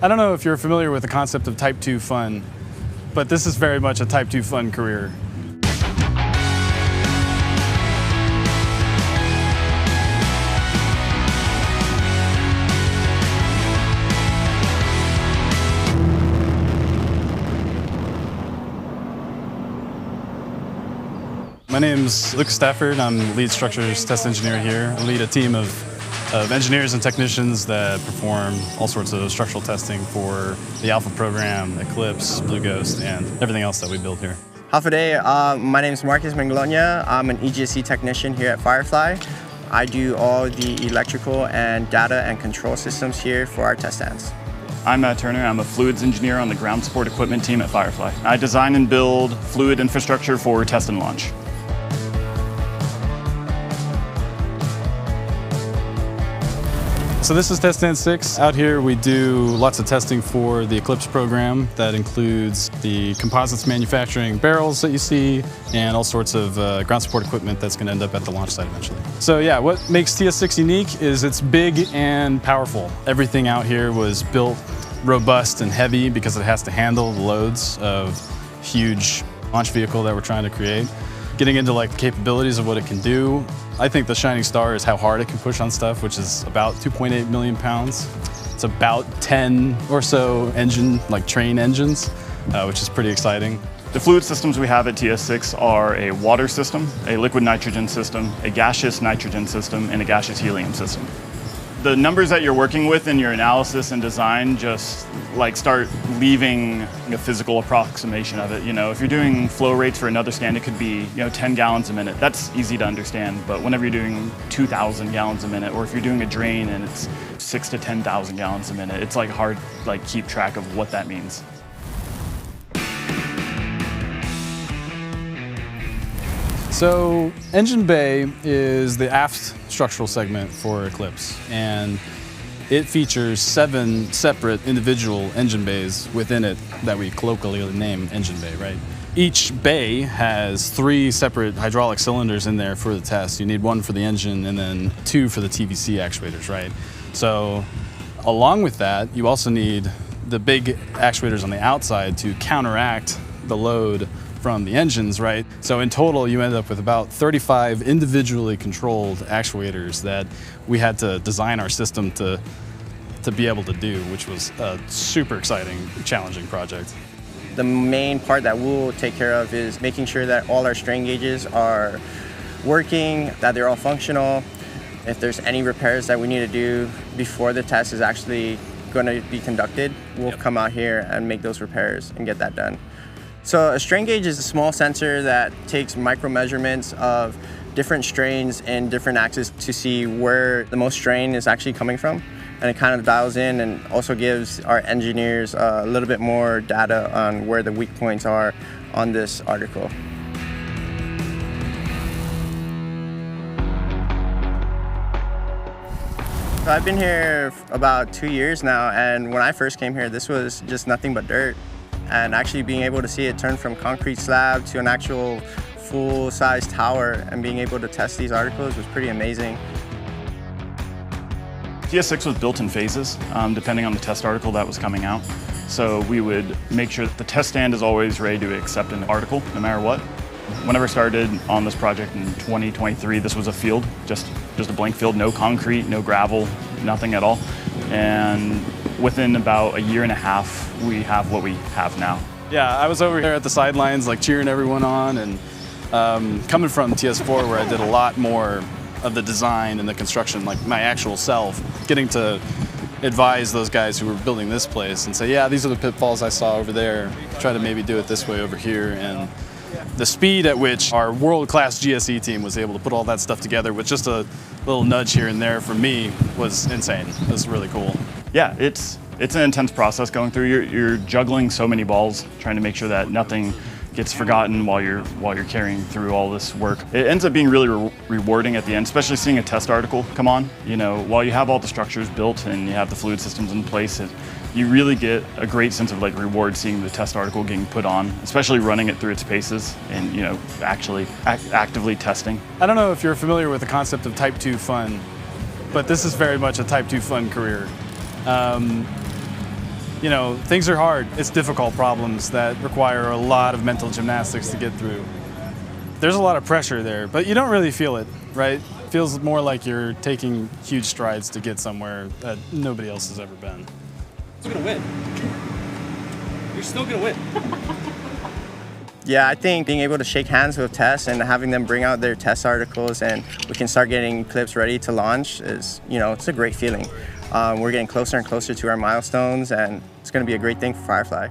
I don't know if you're familiar with the concept of Type 2 fun, but this is very much a Type 2 fun career. My name's Luke Stafford. I'm lead structures test engineer here. I lead a team of engineers and technicians that perform all sorts of structural testing for the Alpha program, Eclipse, Blue Ghost, and everything else that we build here. Half a day. My name is Marcus Manglonia. I'm an EGSC technician here at Firefly. I do all the electrical and data and control systems here for our test stands. I'm Matt Turner. I'm a fluids engineer on the ground support equipment team at Firefly. I design and build fluid infrastructure for test and launch. So this is test stand 6. Out here we do lots of testing for the Eclipse program. That includes the composites manufacturing barrels that you see and all sorts of ground support equipment that's going to end up at the launch site eventually. So yeah, what makes TS6 unique is it's big and powerful. Everything out here was built robust and heavy because it has to handle the loads of huge launch vehicle that we're trying to create. Getting into like the capabilities of what it can do, I think the shining star is how hard it can push on stuff, which is about 2.8 million pounds. It's about 10 or so train engines, which is pretty exciting. The fluid systems we have at TS6 are a water system, a liquid nitrogen system, a gaseous nitrogen system, and a gaseous helium system. The numbers that you're working with in your analysis and design just start leaving a physical approximation of it. You know, if you're doing flow rates for another stand, it could be 10 gallons a minute. That's easy to understand. But whenever you're doing 2,000 gallons a minute, or if you're doing a drain and it's 6,000 to 10,000 gallons a minute, it's hard to keep track of what that means. So engine bay is the aft structural segment for Eclipse, and it features 7 separate individual engine bays within it that we colloquially name engine bay, right? Each bay has 3 separate hydraulic cylinders in there for the test. You need 1 for the engine and then 2 for the TVC actuators, right? So along with that, you also need the big actuators on the outside to counteract the load from the engines, right? So in total, you end up with about 35 individually controlled actuators that we had to design our system to be able to do, which was a super exciting, challenging project. The main part that we'll take care of is making sure that all our strain gauges are working, that they're all functional. If there's any repairs that we need to do before the test is actually going to be conducted, we'll come out here and make those repairs and get that done. So a strain gauge is a small sensor that takes micro measurements of different strains in different axes to see where the most strain is actually coming from. And it kind of dials in and also gives our engineers a little bit more data on where the weak points are on this article. So I've been here about 2 years now, and when I first came here, this was just nothing but dirt. And actually being able to see it turn from concrete slab to an actual full-size tower and being able to test these articles was pretty amazing. TS6 was built in phases, depending on the test article that was coming out. So we would make sure that the test stand is always ready to accept an article, no matter what. Whenever I started on this project in 2023, this was a field, just a blank field, no concrete, no gravel, nothing at all. And within about a year and a half, we have what we have now. Yeah, I was over here at the sidelines cheering everyone on, and coming from TS4 where I did a lot more of the design and the construction, my actual self, getting to advise those guys who were building this place and say, yeah, these are the pitfalls I saw over there, try to maybe do it this way over here. And the speed at which our world-class GSE team was able to put all that stuff together with just a little nudge here and there from me was insane. It was really cool. Yeah, it's an intense process going through. You're juggling so many balls, trying to make sure that nothing gets forgotten while you're carrying through all this work. It ends up being really rewarding at the end, especially seeing a test article come on. You know, while you have all the structures built and you have the fluid systems in place, you really get a great sense of reward seeing the test article getting put on, especially running it through its paces and actually actively testing. I don't know if you're familiar with the concept of Type 2 fun, but this is very much a Type 2 fun career. You know, things are hard. It's difficult problems that require a lot of mental gymnastics to get through. There's a lot of pressure there, but you don't really feel it, right? It feels more like you're taking huge strides to get somewhere that nobody else has ever been. You're still gonna win. You're still gonna win. Yeah, I think being able to shake hands with Tess and having them bring out their test articles and we can start getting Eclipse ready to launch is, you know, it's a great feeling. We're getting closer and closer to our milestones, and it's going to be a great thing for Firefly.